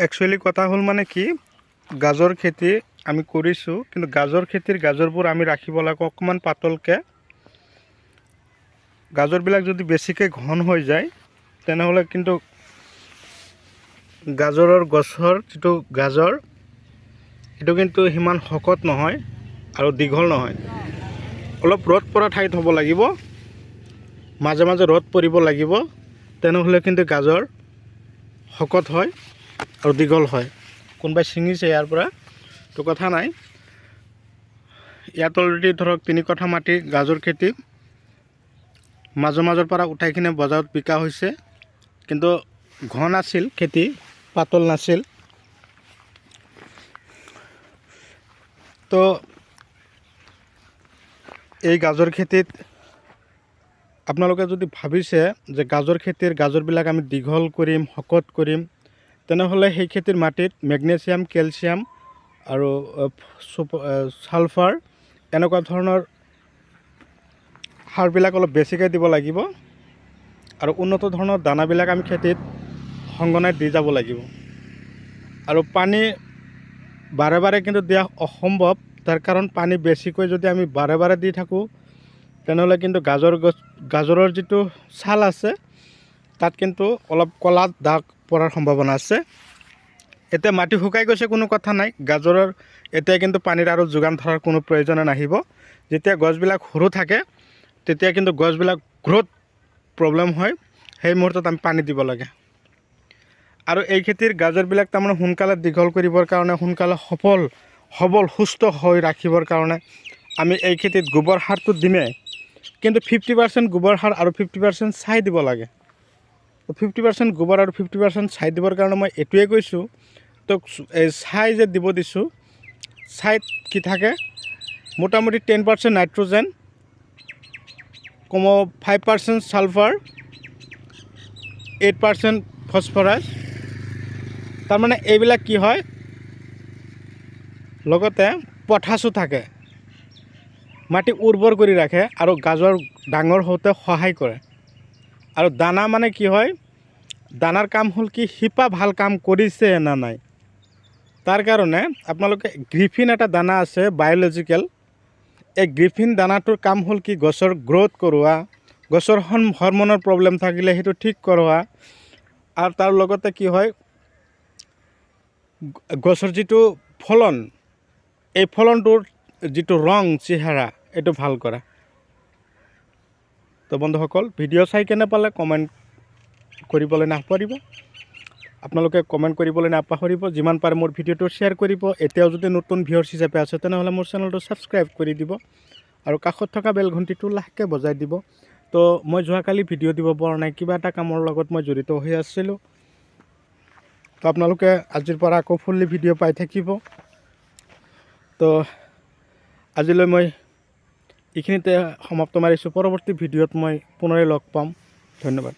Actually কথা হ'ল মানে কি গাজৰ খেতি আমি কৰিছোঁ, কিন্তু গাজৰ খেতিৰ গাজৰবোৰ আমি ৰাখিব লাগে অকণমান পাতলকৈ। গাজৰবিলাক যদি বেছিকৈ ঘন হৈ যায় তেনেহ'লে কিন্তু গাজৰৰ গছৰ যিটো গাজৰ সেইটো কিন্তু সিমান শকত নহয় আৰু দীঘল নহয়। অলপ ৰ'দ পৰা ঠাইত হ'ব লাগিব, মাজে মাজে ৰ'দ পৰিব লাগিব, তেনেহ'লে কিন্তু গাজৰ শকত হয় আৰু দীঘল হয়। কোনোবাই ছিঙিছে ইয়াৰ পৰা তো কথা নাই। ইয়াত অলৰেডি ধৰক 3 কঠা মাটি গাজৰ খেতি মাজৰ পৰা উঠাই কিনে বজাৰত বিকা হৈছে, কিন্তু ঘন আছিল খেতি, পাতল নাছিল। তো এই গাজৰ খেতিত আপোনালোকে যদি ভাবিছে যে গাজৰ খেতিৰ গাজৰবিলাক আমি দীঘল কৰিম, শকত কৰিম, তেনেহ'লে সেই খেতিৰ মাটিত মেগনেছিয়াম, কেলছিয়াম আৰু ছালফাৰ এনেকুৱা ধৰণৰ সাৰবিলাক অলপ বেছিকৈ দিব লাগিব আৰু উন্নত ধৰণৰ দানাবিলাক আমি খেতিত সংগনাই দি যাব লাগিব। আৰু পানী বাৰে বাৰে কিন্তু দিয়া অসম্ভৱ, তাৰ কাৰণ পানী বেছিকৈ যদি আমি বাৰে বাৰে দি থাকোঁ তেনেহ'লে কিন্তু গাজৰৰ যিটো ছাল আছে তাত কিন্তু অলপ ক'লা দাগ পৰাৰ সম্ভাৱনা আছে। এতিয়া মাটি শুকাই গৈছে, কোনো কথা নাই, গাজৰৰ এতিয়া কিন্তু পানীৰ আৰু যোগান ধৰাৰ কোনো প্ৰয়োজন নাহিব। যেতিয়া গছবিলাক সৰু থাকে তেতিয়া কিন্তু গছবিলাক গ্ৰ'থ প্ৰব্লেম হয়, সেই মুহূৰ্তত আমি পানী দিব লাগে। আৰু এই খেতিৰ গাজৰবিলাক তাৰমানে সোনকালে দীঘল কৰিবৰ কাৰণে, সোনকালে সবল সুস্থ হৈ ৰাখিবৰ কাৰণে আমি এই খেতিত গোবৰ সাৰটো দিমেই, কিন্তু 50% গোবৰ সাৰ আৰু 50% ছাই দিব লাগে। তো 50% গোবৰ আৰু 50% ছাই দিবৰ কাৰণে মই এইটোৱে কৈছোঁ, তো এই ছাই যে দিব দিছোঁ, ছাইত কি থাকে মোটামুটি 10% নাইট্ৰজেন, কমেও 5% ছালফাৰ, 8% ফসফৰাছ। তাৰমানে এইবিলাক কি হয়, লগতে পটাছো থাকে, মাটি উৰ্বৰ কৰি ৰাখে আৰু গাজৰ ডাঙৰ হওঁতে সহায় কৰে। আৰু দানা মানে কি হয়, দানাৰ কাম হ'ল কি শিপা ভাল কাম কৰিছে না নাই, তাৰ কাৰণে আপোনালোকে গ্ৰিফিন এটা দানা আছে বায়'লজিকেল, এই গ্ৰিফিন দানাটোৰ কাম হ'ল কি গছৰ গ্ৰ'থ কৰোৱা, গছৰ হৰমনৰ প্ৰব্লেম থাকিলে সেইটো ঠিক কৰোৱা, আৰু তাৰ লগতে কি হয় গছৰ যিটো ফলন, এই ফলনটোৰ যিটো ৰং চেহেৰা এইটো ভাল কৰা। তো বন্ধুসকল, ভিডিঅ' চাই কেনে পালে কমেণ্ট কৰিবলৈ নাপাহৰিব। আপোনালোকে কমেণ্ট কৰিবলৈ নাপাহৰিব, যিমান পাৰে মোৰ ভিডিঅ'টো শ্বেয়াৰ কৰিব। এতিয়াও যদি নতুন ভিউৱাৰ্ছ হিচাপে আছে তেনেহ'লে মোৰ চেনেলটো ছাবস্ক্ৰাইব কৰি দিব আৰু কাষত থকা বেল ঘণ্টিটো লাহেকৈ বজাই দিব। তো মই যোৱাকালি ভিডিঅ' দিব পৰা নাই, কিবা এটা কামৰ লগত মই জড়িত হৈ আছিলোঁ। তো আপোনালোকে আজিৰ পৰা আকৌ ফুল্লি ভিডিঅ' পাই থাকিব। তো আজিলৈ মই এইখিনিতে সমাপ্ত মাৰিছোঁ। পৰৱৰ্তী ভিডিঅ'ত মই পুনৰাই লগ পাম। ধন্যবাদ।